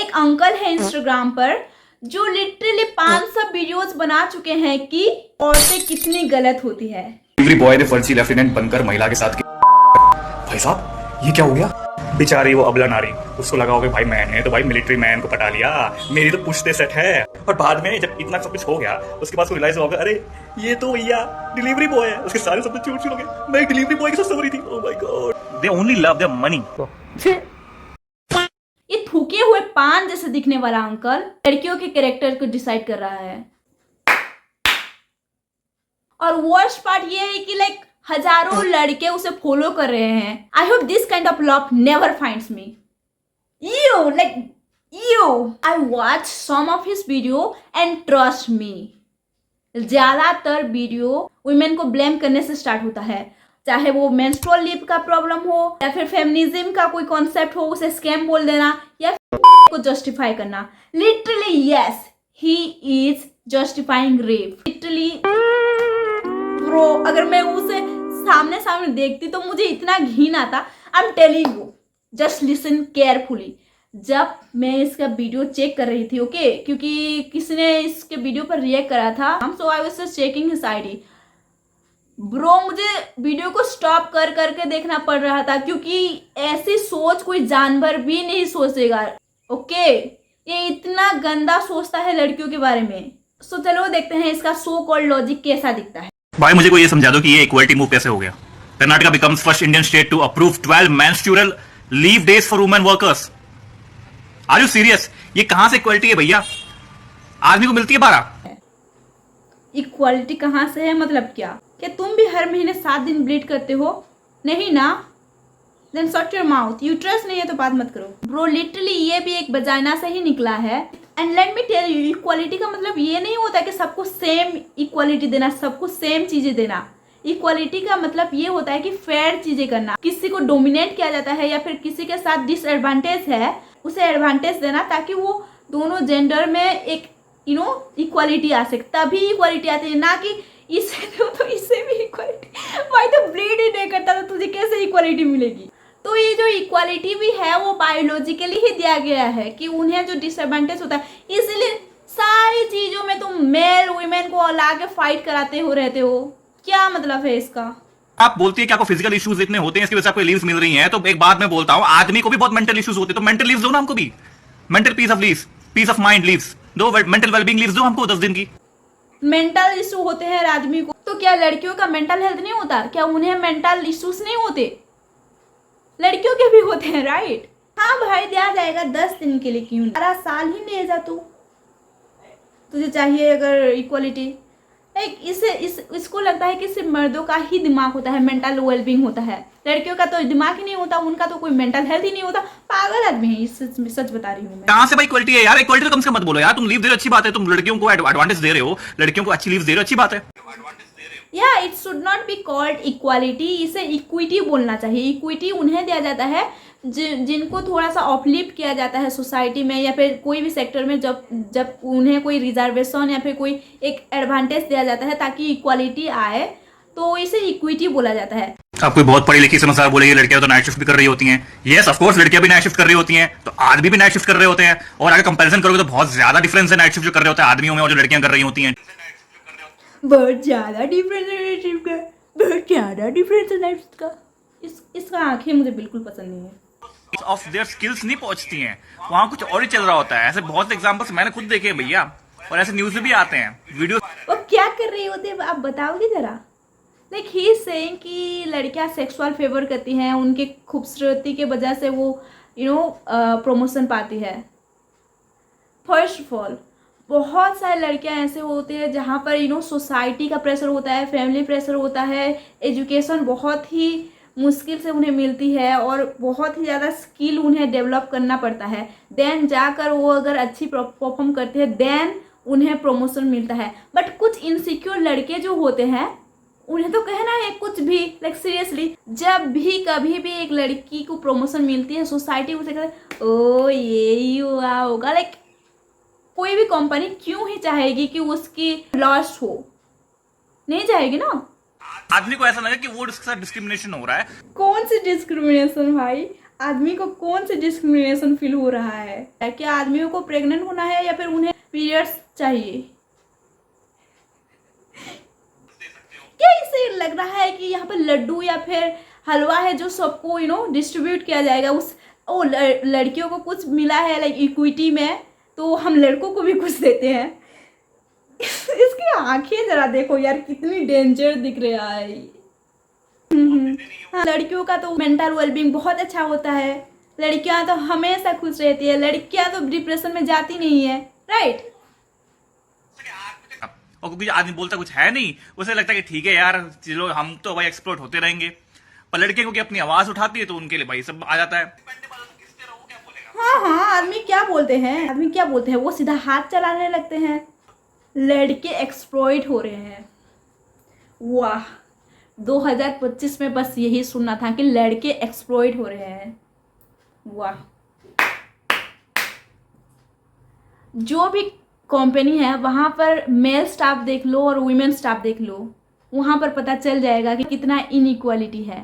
एक अंकल है इंस्टाग्राम पर जो लिटरली 500 वीडियोस बना चुके हैं कि औरतें कितनी गलत होती है। डिलीवरी बॉय ने फर्जी लेफ्टिनेंट बनकर महिला के साथ भाई साहब ये क्या हो गया? बेचारी वो अबला नारी, उसको लगा होगा भाई मैंने तो भाई मिलिट्री मैन को पटा लिया, मेरी तो पुश्ते सेट है। और बाद में जब इतना सब कुछ हो गया उसके बाद रियलाइज होगा अरे ये तो भैया डिलीवरी बॉय है, उसके सारे सब झूठ हो गए, मैं एक डिलीवरी बॉय के साथ सो रही थी। Oh my God, they only love their money. ये थूके हुए पान जैसे दिखने वाला अंकल लड़कियों के कैरेक्टर को डिसाइड कर रहा है। और वर्स्ट पार्ट ये है कि लाइक हजारों लड़के उसे फॉलो कर रहे हैं। I hope this kind of love never finds me. I watch some of his video and trust me, ज्यादातर वीडियो वुमेन को ब्लेम करने से स्टार्ट होता है, चाहे वो मेंस्ट्रुअल लीव का प्रॉब्लम हो या फिर फेमिनिज्म का कोई कॉन्सेप्ट हो, उसे स्कैम बोल देना या को जस्टिफाई करना। Literally yes, he is justifying rape. Literally bro, अगर मैं उसे सामने सामने देखती तो मुझे इतना घिन आता। I am telling you, just listen carefully. जब मैं इसका वीडियो चेक कर रही थी, ओके, क्योंकि किसी ने इसके वीडियो पर रिएक्ट करा था, so I was just checking his ID. Bro, मुझे वीडियो को स्टॉप कर करके देखना पड़ रहा था क्योंकि ऐसी सोच कोई जानवर भी नहीं सोचेगा, ओके। ये इतना गंदा सोचता है लड़कियों के बारे में। सो चलो देखते हैं इसका सो कॉल्ड लॉजिक कैसा दिखता है। भाई मुझे को ये समझा दो कि ये इक्वालिटी मूव कैसे हो गया। Karnataka becomes first Indian state to approve 12 menstrual leave days for women workers. Are you serious? ये कहां से इक्वालिटी है भैया? आदमी को मिलती है 12। इक्वालिटी कहां से है मतलब क्या तुम भी हर महीने 7 दिन ब्लीड करते हो? नहीं ना? Then shut your mouth. Uterus नहीं है तो बात मत करो। ब्रो, लिटरली ये भी एक वजाइना से ही निकला है। And let me tell you, equality का मतलब ये नहीं होता कि सबको सेम इक्वालिटी देना, सबको सेम चीजें देना। इक्वालिटी का मतलब ये होता है कि फेयर चीजें करना। किसी को डोमिनेट किया जाता है या फिर किसी के साथ डिसएडवांटेज है, उसे एडवांटेज देना ताकि वो दोनों जेंडर में एक इक्वालिटी आ सके, तभी इक्वालिटी आती है। ना कि इसे दो तो इससे भी इक्वालिटी। भाई तो ब्लीड ही नहीं करता तो तुझे कैसे इक्वालिटी मिलेगी? तो ये जो इक्वालिटी भी है वो बायोलॉजिकली ही दिया गया है कि उन्हें जो डिसएडवांटेज होता है, इसलिए सारी चीजों में तुम मेल वुमेन को लाके फाइट कराते हो रहते हो। क्या मतलब है इसका? आप बोलती है कि आपको फिजिकल इश्यूज इतने होते हैं इसकी वजह से आपको लीव्स मिल रही हैं, तो एक बात मैं बोलता हूं, आदमी को भी बहुत मेंटल इश्यूज होते हैं, तो मेंटल लीव्स दो ना हमको भी। Mental peace of leaves, peace of mind leaves दो, मेंटल वेलबींग लीव्स दो हमको 10 दिन की। मेंटल इशू होते हैं आदमी को, तो क्या लड़कियों का मेंटल हेल्थ नहीं होता? क्या उन्हें मेंटल इश्यूज नहीं होते? लड़कियों के भी होते हैं, राइट? हाँ भाई, दिया जाएगा 10 दिन के लिए, क्यों 12 साल ही ले जा तू। तुझे चाहिए अगर इक्वालिटी, लाइक इसको लगता है कि सिर्फ मर्दों का ही दिमाग होता है, मेंटल वेलबींग होता है, लड़कियों का तो दिमाग ही नहीं होता, उनका तो कोई मेंटल हेल्थ ही नहीं होता। पागल आदमी है, सच बता रही हूँ मैं। कहां से भाई इक्वालिटी है यार? इक्वालिटी तो कम से कम मत बोलो यार। तुम लीव दे रहे हो अच्छी बात है, तुम लड़कियों को एडवांटेज दे रहे हो, लड़कियों को अच्छी लीव दे रहे हो अच्छी बात है। या it should not be called equality, इसे इक्विटी बोलना चाहिए। इक्विटी उन्हें दिया जाता है जिनको थोड़ा सा अपलिफ्ट किया जाता है सोसाइटी में या फिर कोई भी सेक्टर में, जब उन्हें कोई रिजर्वेशन या फिर कोई एक एडवांटेज दिया जाता है ताकि इक्वालिटी आए, तो इसे इक्विटी बोला जाता है। आप कोई बहुत पढ़ी लिखी समझदार बोलेगी लड़कियां तो नाइट शिफ्ट भी कर रही होती हैं। यस ऑफ कोर्स, लड़कियां भी नाइट शिफ्ट कर रही होती हैं, तो आदमी भी नाइट शिफ्ट कर रहे होते हैं। और अगर कंपैरिजन करोगे तो बहुत ज्यादा डिफरेंस है नाइट शिफ्ट जो कर रहे होते हैं आदमियों में और जो लड़कियां कर रही होती हैं। बहुत ज्यादा डिफरेंस है नाइट शिफ्ट का, बहुत ज्यादा डिफरेंस है नाइट शिफ्ट का। इसका आंखें मुझे बिल्कुल पसंद नहीं है। ऑफ देयर स्किल्स नहीं पहुंचती हैं, वहां कुछ और ही चल रहा होता है। ऐसे बहुत एग्जांपल्स मैंने खुद देखे हैं भैया, और ऐसे न्यूज में भी आते हैं वीडियो। वो क्या कर रही होती है आप बताओगे जरा? लाइक ही इज सेइंग कि लड़कियां सेक्सुअल फेवर करती हैं, उनके खूबसूरती के वजह से वो प्रमोशन पाती है। फर्स्ट ऑफ ऑल, बहुत सारे लड़कियां ऐसे होते हैं जहाँ पर सोसाइटी का प्रेशर होता है, फैमिली प्रेशर होता है, एजुकेशन बहुत ही मुश्किल से उन्हें मिलती है और बहुत ही ज़्यादा स्किल उन्हें डेवलप करना पड़ता है। देन जाकर वो अगर अच्छी परफॉर्म करती है देन उन्हें प्रमोशन मिलता है। बट कुछ इनसिक्योर लड़के जो होते हैं उन्हें तो कहना है कुछ भी, लाइक सीरियसली, जब भी कभी भी एक लड़की को प्रमोशन मिलती है सोसाइटी उसे कहते ओ ये हुआ होगा। लाइक कोई भी कंपनी क्यों ही चाहेगी कि उसकी लॉस हो? नहीं चाहेगी ना। आदमी को ऐसा लगे कि वो उसके साथ डिस्क्रिमिनेशन हो रहा है। कौन सी डिस्क्रिमिनेशन भाई? आदमी को कौन से डिस्क्रिमिनेशन फील हो रहा है? क्या आदमियों को प्रेग्नेंट होना है या फिर उन्हें पीरियड्स चाहिए? क्या इसे लग रहा है कि यहाँ पर लड्डू या फिर हलवा है जो सबको डिस्ट्रीब्यूट किया जाएगा? लड़कियों को कुछ मिला है लाइक इक्विटी में, तो हम लड़कों को भी कुछ देते हैं। इसकी आंखें जरा देखो यार, कितनी डेंजर दिख रहा है। हाँ, लड़कियों का तो मेंटल वेलबींग बहुत अच्छा होता है। लड़कियां तो हमेशा खुश रहती है, लड़कियां तो डिप्रेशन में जाती नहीं है, राइट? और क्योंकि आदमी बोलता कुछ है नहीं, उसे लगता है कि ठीक है यार, चलो हम तो भाई एक्सप्लोर होते रहेंगे। पर लड़के क्योंकि अपनी आवाज उठाती है तो उनके लिए भाई सब आ जाता है। हाँ हाँ, आदमी क्या बोलते हैं, वो सीधा हाथ चलाने लगते हैं। लड़के एक्सप्लॉइट हो रहे हैं। वाह, 2025 में बस यही सुनना था कि लड़के एक्सप्लॉइट हो रहे हैं। वाह। जो भी कंपनी है वहाँ पर मेल स्टाफ देख लो और वुमेन स्टाफ देख लो, वहाँ पर पता चल जाएगा कि कितना इनइक्वालिटी है।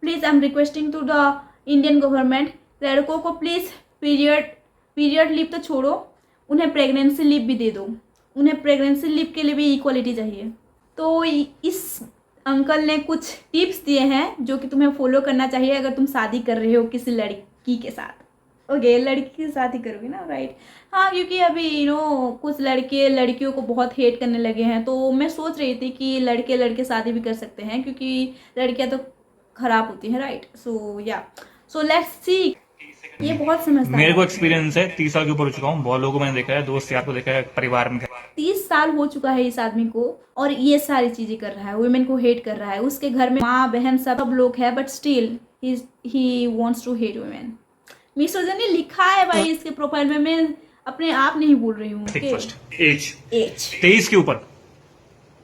Please I am requesting to the Indian government, लड़कों को प्लीज़ पीरियड लीव तो छोड़ो, उन्हें प्रेगनेंसी लीव भी दे दो। उन्हें प्रेगनेंसी लीव के लिए भी इक्वालिटी चाहिए। तो इस अंकल ने कुछ टिप्स दिए हैं जो कि तुम्हें फॉलो करना चाहिए अगर तुम शादी कर रहे हो किसी लड़की के साथ। ओके, लड़की के साथ ही करोगे ना, राइट? हाँ, क्योंकि अभी कुछ लड़के लड़कियों को बहुत हेट करने लगे हैं, तो मैं सोच रही थी कि लड़के शादी भी कर सकते हैं क्योंकि लड़कियां तो खराब होती हैं, राइट? So let's see. ये बहुत समझदार मेरे को है। एक्सपीरियंस है, 30 साल के ऊपर हो चुका हूँ, बहुत लोगों को मैंने देखा है, दोस्त यार को देखा है, परिवार में 30 साल हो चुका है इस आदमी को और ये सारी चीजें कर रहा है, वुमेन को हेट कर रहा है। उसके घर में माँ बहन सब लोग हैं, but still he wants to hate women. Misogyny लिखा है भाई इसके प्रोफाइल में, मैं अपने आप नहीं बोल रही हूँ। एज 23 के ऊपर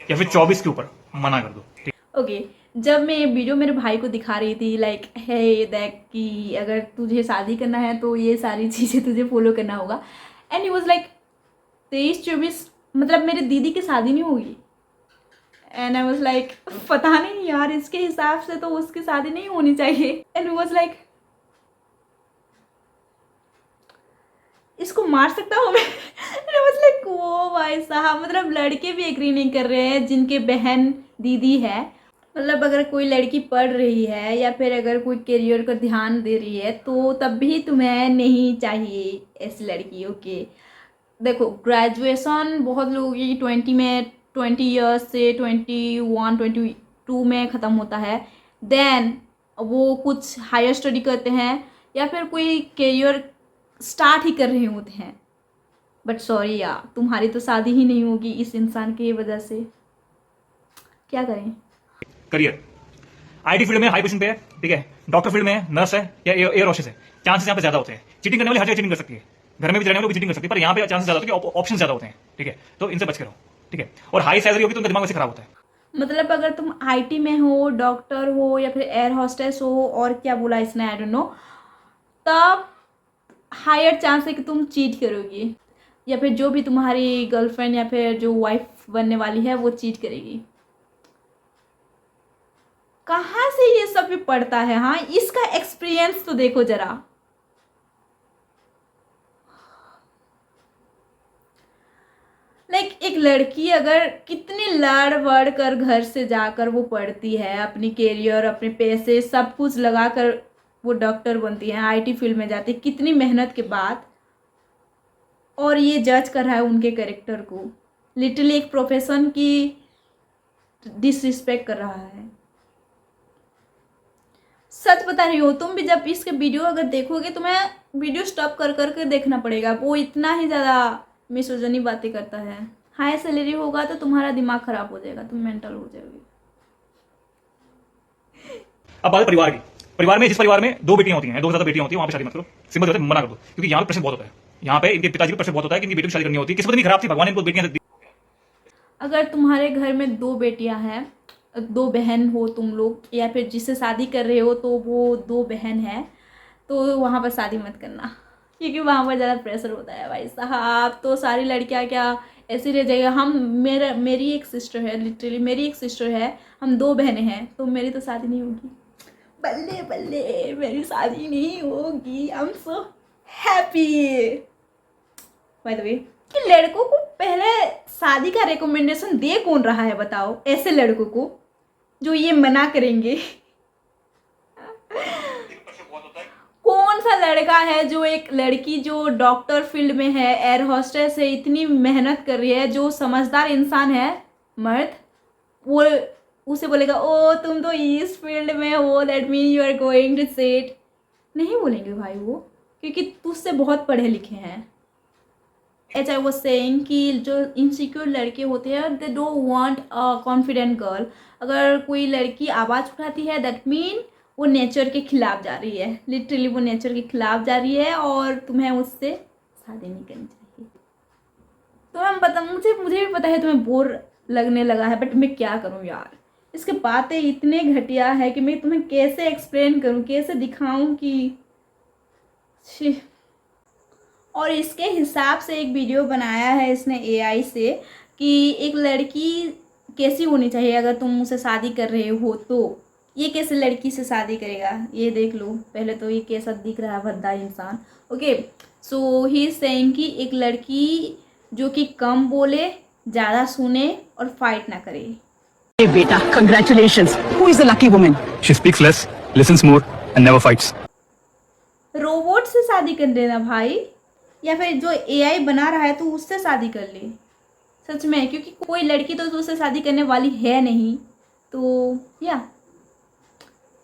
या फिर 24 के ऊपर मना कर दो। ओके, जब मैं ये वीडियो मेरे भाई को दिखा रही थी लाइक है देख कि अगर तुझे शादी करना है तो ये सारी चीज़ें तुझे फॉलो करना होगा, एंड ही वाज लाइक 23-24 मतलब मेरी दीदी की शादी नहीं होगी। एंड आई वाज लाइक पता नहीं यार, इसके हिसाब से तो उसकी शादी नहीं होनी चाहिए। एंड ही वाज लाइक इसको मार सकता हूँ मैं? लाइक वो भाई साहब, मतलब लड़के भी एग्री नहीं कर रहे हैं जिनके बहन दीदी है। मतलब अगर कोई लड़की पढ़ रही है या फिर अगर कोई करियर का ध्यान दे रही है तो तब भी तुम्हें नहीं चाहिए ऐसी लड़की। ओके, देखो ग्रेजुएशन बहुत लोगों की 20 ईयर्स से 21-22 में ख़त्म होता है। देन वो कुछ हायर स्टडी करते हैं या फिर कोई करियर स्टार्ट ही कर रहे होते हैं। बट सॉरी यार, तुम्हारी तो शादी ही नहीं होगी इस इंसान की वजह से। क्या करें? करियर आईटी फील्ड में हाई पोजीशन पे है, ठीक है, डॉक्टर फील्ड में है, नर्स है या एयर होस्टेस है, चांसेस यहाँ पे ज्यादा होते हैं। चीटिंग करने वाले हर जगह चीटिंग कर सकती है, घर में भी रहने वाले भी चीटिंग कर सकती है, पर यहाँ पे चांसेस ज्यादा होते हैं, ऑप्शन ज्यादा होते हैं, ठीक है, तो इनसे बच के रहो, ठीक है। और हाई सैलरी होगी तो उनका दिमाग वैसे खराब होता है। मतलब अगर तुम आईटी में हो, डॉक्टर हो या फिर एयर हॉस्टेस हो और क्या बोला इसने, आई डोंट नो, तब हायर चांस है कि तुम चीट करोगी या फिर जो भी तुम्हारी गर्लफ्रेंड या फिर जो वाइफ बनने वाली है वो चीट करेगी। कहाँ से ये सब भी पड़ता है? हाँ, इसका एक्सपीरियंस तो देखो जरा। लाइक एक लड़की अगर कितनी लड़ बड़ कर घर से जाकर वो पढ़ती है, अपनी कैरियर अपने पैसे सब कुछ लगाकर वो डॉक्टर बनती है, आईटी फील्ड में जाती है, कितनी मेहनत के बाद, और ये जज कर रहा है उनके कैरेक्टर को। लिटरली एक प्रोफेशन की डिसरिस्पेक्ट कर रहा है। सच बता रही हो, तुम भी जब इसके वीडियो अगर देखोगे तुम्हें वीडियो स्टॉप कर करके देखना पड़ेगा। वो इतना ही ज़्यादा मिसोजिनी बातें करता है। हाई सैलरी होगा तो तुम्हारा दिमाग खराब हो जाएगा, तुम मेंटल हो जाओगे। अब बात है परिवार की। परिवार में जिस परिवार में 2 बेटियां होती हैं, 2 से ज्यादा बेटियां होती हैं, वहां पे शादी मत करो। सिंपल बात है, मना कर दो, क्योंकि यहाँ पे प्रेशर बहुत होता है। यहाँ पे इनके पिताजी को प्रेशर बहुत होता है कि इनकी बेटी की शादी करनी होती है। किस्मत नहीं खराब थी, भगवान ने इनको बेटियां दी। अगर तुम्हारे घर में 2 बेटियां हैं, 2 बहन हो तुम लोग, या फिर जिससे शादी कर रहे हो तो वो 2 बहन है, तो वहाँ पर शादी मत करना, क्योंकि वहाँ पर ज़्यादा प्रेशर होता है भाई साहब। तो सारी लड़कियाँ क्या ऐसी रह जाएगा? मेरी एक सिस्टर है, लिटरली मेरी एक सिस्टर है, हम 2 बहनें हैं, तो मेरी तो शादी नहीं होगी। बल्ले बल्ले मेरी शादी नहीं होगी, आई am so happy. By the way, कि लड़कों को पहले शादी का रिकमेंडेशन दे कौन रहा है बताओ, ऐसे लड़कों को जो ये मना करेंगे। कौन सा लड़का है जो एक लड़की जो डॉक्टर फील्ड में है, एयर होस्टेस है, इतनी मेहनत कर रही है, जो समझदार इंसान है मर्द, वो उसे बोलेगा ओ तुम तो इस फील्ड में हो, that mean you are going to set. नहीं बोलेंगे भाई वो, क्योंकि तुझसे बहुत पढ़े लिखे हैं। एज आई वॉज सेइंग कि जो इनसिक्योर लड़के होते हैं they don't want a confident girl. अगर कोई लड़की आवाज़ उठाती है दैट मीन वो नेचर के खिलाफ जा रही है, लिटरली वो नेचर के खिलाफ जा रही है और तुम्हें उससे शादी नहीं करनी चाहिए। तुम्हें पता, मुझे भी पता है तुम्हें बोर लगने लगा है, बट मैं क्या करूँ यार, इसके बातें इतने घटिया है कि मैं तुम्हें कैसे एक्सप्लेन करूँ, कैसे दिखाऊँ कि छी। और इसके हिसाब से एक वीडियो बनाया है इसने एआई से कि एक लड़की कैसी होनी चाहिए अगर तुम उससे शादी कर रहे हो तो। ये कैसे लड़की से शादी करेगा, ये देख लो। पहले तो ये कैसा दिख रहा है भद्दा इंसान। Okay, so he is saying कि एक लड़की जो कि कम बोले, ज़्यादा सुने और फाइट ना करे। Hey beta, congratulations. Who is the lucky woman? She speaks less, listens more, and never fights. Robot से शादी कर लेना भाई, या फिर जो एआई बना रहा है तो उससे शादी कर ले सच में, क्योंकि कोई लड़की तो उससे शादी करने वाली है नहीं, तो या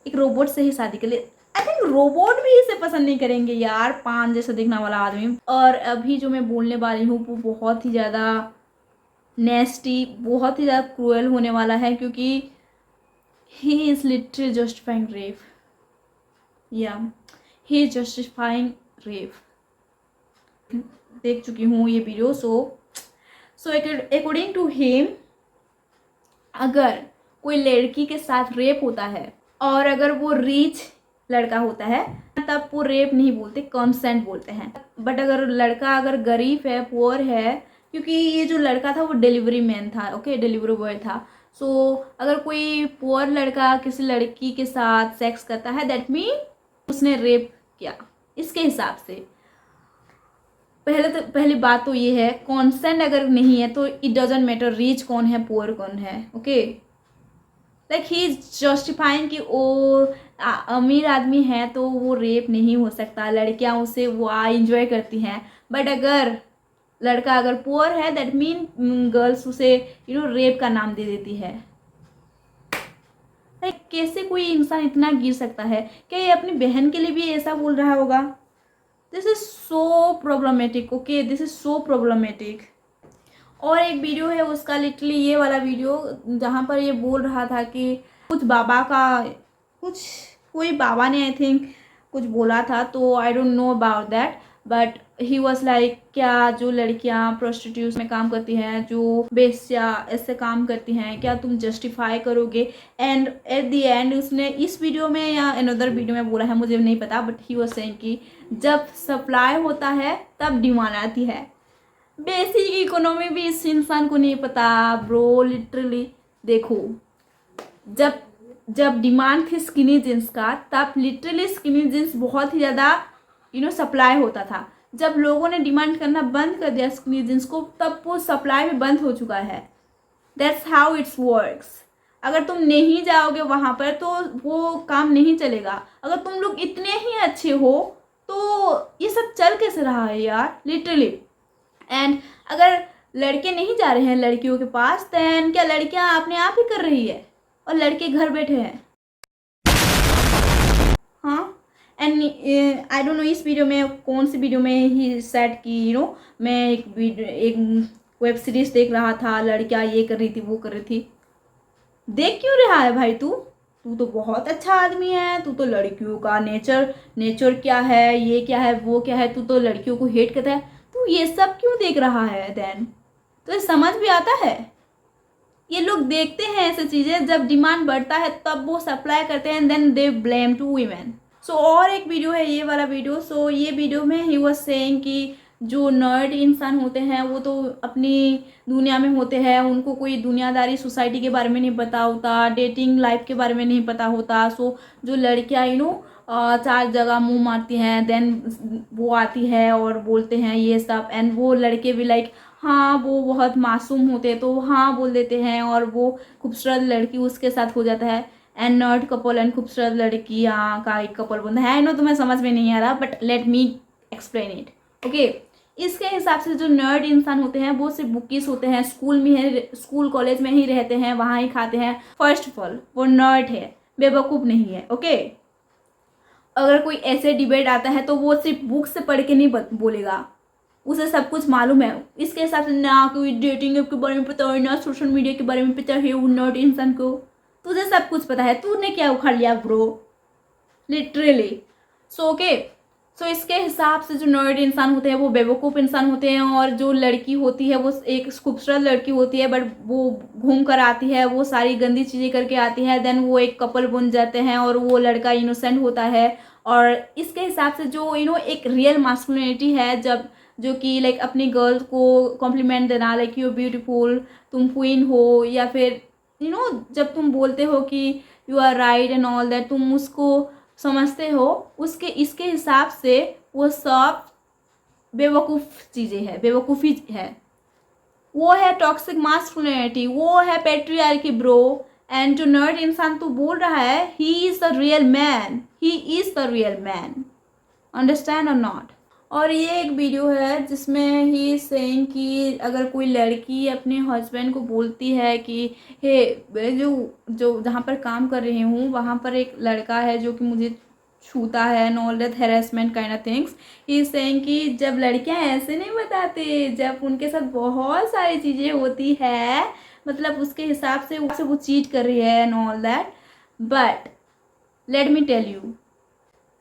एक रोबोट से ही शादी कर ले। आई थिंक रोबोट भी इसे पसंद नहीं करेंगे यार, पान जैसा दिखने वाला आदमी। और अभी जो मैं बोलने वाली हूँ वो बहुत ही ज़्यादा नेस्टी, बहुत ही ज़्यादा क्रूअल होने वाला है, क्योंकि he is literally justifying rape, या ही इज जस्टिफाइंग रेप। देख चुकी हूँ ये video. So according to him, अगर कोई लड़की के साथ रेप होता है और अगर वो रिच लड़का होता है तब वो रेप नहीं बोलते, कंसेंट बोलते हैं। बट अगर लड़का अगर गरीब है, पुअर है, क्योंकि ये जो लड़का था वो डिलीवरी मैन था, ओके, डिलीवरी बॉय था। सो अगर कोई पुअर लड़का किसी लड़की के साथ सेक्स करता है दैट मीन उसने रेप किया इसके हिसाब से। पहली बात तो ये है, कॉन्सेंट अगर नहीं है तो इट डजेंट मैटर रिच कौन है पुअर कौन है, okay. Like he is justifying कि वो अमीर आदमी है तो वो रेप नहीं हो सकता, लड़कियां उसे वो इंजॉय करती हैं। बट अगर लड़का अगर पुअर है दैट मीन गर्ल्स उसे रेप का नाम दे देती है। लाइक कैसे कोई इंसान इतना गिर सकता है? क्या ये अपनी बहन के लिए भी ऐसा बोल रहा होगा? This is so problematic, okay, this is so problematic. और एक वीडियो है उसका, लिटरली ये वाला वीडियो जहाँ पर ये बोल रहा था कि कुछ बाबा का, कुछ कोई बाबा ने आई थिंक कुछ बोला था, तो I don't know about that, but he was like क्या जो लड़कियाँ प्रोस्टिट्यूट में काम करती हैं, जो बेस्या ऐसे काम करती हैं, क्या तुम जस्टिफाई करोगे? एंड एट द एंड उसने इस वीडियो में या अनदर वीडियो में बोला है, मुझे नहीं पता, बट ही वॉज सेइंग कि जब सप्लाई होता है तब डिमांड आती है। बेसिक इकोनॉमी भी इस इंसान को नहीं पता ब्रो, लिटरली। देखो, जब डिमांड थी स्किनी जींस का तब लिटरली स्किनी जींस बहुत ही ज़्यादा सप्लाई होता था। जब लोगों ने डिमांड करना बंद कर दिया स्किनी जींस को तब वो सप्लाई भी बंद हो चुका है। That's how it's works. अगर तुम नहीं जाओगे वहाँ पर तो वो काम नहीं चलेगा। अगर तुम लोग इतने ही अच्छे हो तो ये सब चल कैसे रहा है यार, लिटरली। एंड अगर लड़के नहीं जा रहे हैं लड़कियों के पास, देन क्या लड़कियां अपने आप ही कर रही है और लड़के घर बैठे हैं? हाँ, एंड आई डोंट नो इस वीडियो में कौन सी वीडियो में ही सेट कि मैं एक वेब सीरीज देख रहा था, लड़कियां ये कर रही थी वो कर रही थी। देख क्यों रहा है भाई तू तो बहुत अच्छा आदमी है, तू तो लड़कियों का नेचर क्या है, ये क्या है, वो क्या है, तू तो लड़कियों को हेट करता है, तू ये सब क्यों देख रहा है? देन तो समझ भी आता है। ये लोग देखते हैं ऐसे चीज़ें, जब डिमांड बढ़ता है तब वो सप्लाई करते हैं, then they blame to women. So और एक वीडियो है ये वाला वीडियो। सो ये वीडियो में ही वाज सेइंग कि जो नर्ड इंसान होते हैं वो तो अपनी दुनिया में होते हैं, उनको कोई दुनियादारी सोसाइटी के बारे में नहीं पता होता, डेटिंग लाइफ के बारे में नहीं पता होता। सो जो लड़कियां चार जगह मुंह मारती हैं, देन वो आती है और बोलते हैं ये सब, एंड वो लड़के भी लाइक हाँ वो बहुत मासूम होते तो हाँ बोल देते हैं, और वो खूबसूरत लड़की उसके साथ हो जाता है। एंड नर्ड कपल एंड खूबसूरत लड़कियाँ का एक कपल बनता है। आई नो तुम्हें समझ में नहीं आ रहा, but let me explain it, okay. इसके हिसाब से जो नर्ड इंसान होते हैं वो सिर्फ बुकिस होते हैं, स्कूल में है, स्कूल कॉलेज में ही रहते हैं, वहाँ ही खाते हैं। फर्स्ट ऑफ ऑल वो नर्ड है, बेवकूफ़ नहीं है, ओके। अगर कोई ऐसे डिबेट आता है तो वो सिर्फ बुक से पढ़ के नहीं बोलेगा, उसे सब कुछ मालूम है। इसके हिसाब से ना कोई डेटिंग ऐप के बारे में पता है, ना सोशल मीडिया के बारे में पता है वो नर्ड इंसान को। तुझे सब कुछ पता है, तूने क्या उखाड़ लिया ब्रो, लिटरली। सो ओके, सो इसके हिसाब से जो नर्ड इंसान होते हैं वो बेवकूफ़ इंसान होते हैं, और जो लड़की होती है वो एक खूबसूरत लड़की होती है, बट वो घूम कर आती है, वो सारी गंदी चीज़ें करके आती है, देन वो एक कपल बन जाते हैं और वो लड़का इनोसेंट होता है। और इसके हिसाब से जो एक रियल मास्कुलिनिटी है, जब जो कि लाइक अपनी गर्ल्स को कॉम्प्लीमेंट देना, लाइक यू ब्यूटीफुल, तुम क्वीन हो, या फिर जब तुम बोलते हो कि you are right and all that, तुम उसको समझते हो, इसके हिसाब से वो सब बेवकूफ़ चीज़ें हैं, बेवकूफ़ी है। वो है टॉक्सिक मास्कुलिनिटी, वो है पैट्रियार्की ब्रो। एंड जो नर्ड इंसान तू बोल रहा है, he is the real man, he is the real man, understand और नॉट। और ये एक वीडियो है जिसमें ही सेइंग कि अगर कोई लड़की अपने हस्बैंड को बोलती है कि हे जो जहाँ पर काम कर रही हूँ वहाँ पर एक लड़का है जो कि मुझे छूता है, and all that harassment kind of things, he saying कि जब लड़कियाँ ऐसे नहीं बताते, जब उनके साथ बहुत सारी चीज़ें होती है, मतलब उसके हिसाब से वो चीट कर रही है and all that. But let me tell you,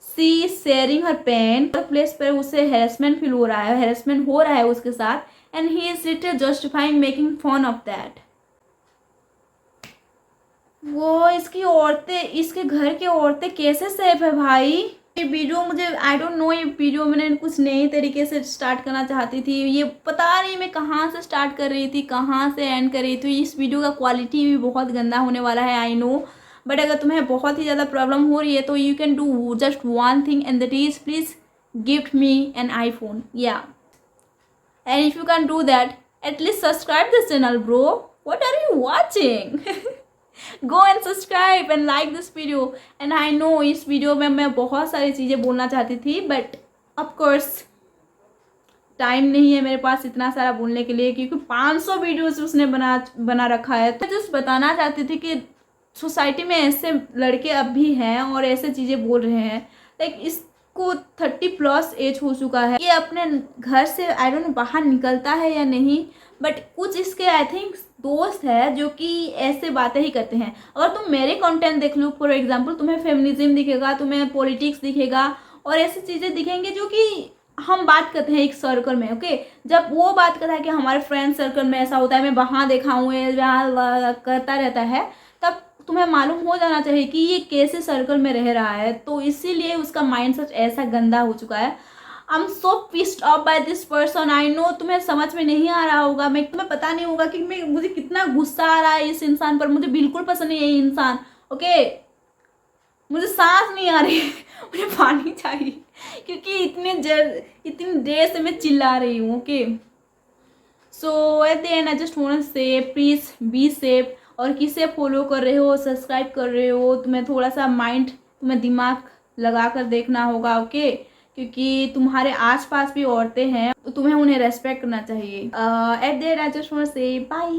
she sharing her pain, place पर उसे हेरेसमेंट फील हो रहा है, हेरेसमेंट हो रहा है उसके साथ, and he is literally justifying making fun of that. वो इसकी औरतें, इसके घर की औरतें कैसे सेफ है भाई। ये वीडियो मुझे आई डोंट नो, ये वीडियो मैंने कुछ नए तरीके से स्टार्ट करना चाहती थी, ये पता नहीं मैं कहाँ से स्टार्ट कर रही थी, कहाँ से एंड कर रही थी। इस वीडियो का क्वालिटी भी बहुत गंदा होने वाला है, आई नो, बट अगर तुम्हें बहुत ही ज़्यादा प्रॉब्लम हो रही है तो you can do just one thing, and that is please gift me an iPhone, या and if you can do that at least subscribe this channel bro, what are you watching. Go and subscribe and like this video. And I know इस video में मैं बहुत सारी चीज़ें बोलना चाहती थी, बट ऑफकोर्स टाइम नहीं है मेरे पास इतना सारा बोलने के लिए, क्योंकि 500 वीडियोस उसने बना रखा है। तो जस्ट बताना चाहती थी कि सोसाइटी में ऐसे लड़के अब भी हैं और ऐसे चीज़ें बोल रहे हैं, लाइक इसको 30+ एज हो चुका है, ये अपने घर से आई डोंट नो बाहर निकलता है या नहीं, बट कुछ इसके आई थिंक दोस्त है जो कि ऐसे बातें ही करते हैं। अगर तुम मेरे कंटेंट देख लो, फॉर एग्जांपल, तुम्हें फेमिनिज्म दिखेगा, तुम्हें पॉलिटिक्स दिखेगा, और ऐसी चीज़ें दिखेंगे जो कि हम बात करते हैं एक सर्कल में, ओके। जब वो बात करता है कि हमारे फ्रेंड सर्कल में ऐसा होता है, मैं वहाँ देखा हूँ, जहाँ करता रहता है, तब तुम्हें मालूम हो जाना चाहिए कि ये कैसे सर्कल में रह रहा है। तो इसीलिए उसका माइंडसेट ऐसा गंदा हो चुका है। I am so pissed off by this person. I know तुम्हें समझ में नहीं आ रहा होगा, तुम्हें पता नहीं होगा कि मुझे कितना गुस्सा आ रहा है इस इंसान पर। मुझे बिल्कुल पसंद नहीं है ये इंसान, ओके। मुझे सांस नहीं आ रही है, मुझे पानी चाहिए, क्योंकि इतनी देर से मैं चिल्ला रही हूँ, okay. So at the end I just want to say please be safe. और किसे फॉलो कर रहे हो, सब्सक्राइब कर रहे हो, तुम्हें थोड़ा सा माइंड, तुम्हें दिमाग लगा कर देखना होगा, ओके। क्योंकि तुम्हारे आसपास भी औरतें हैं तो तुम्हें उन्हें रेस्पेक्ट करना चाहिए। At the end I just want to say bye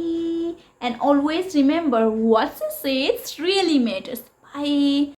and always remember what you say it's really matters. Bye.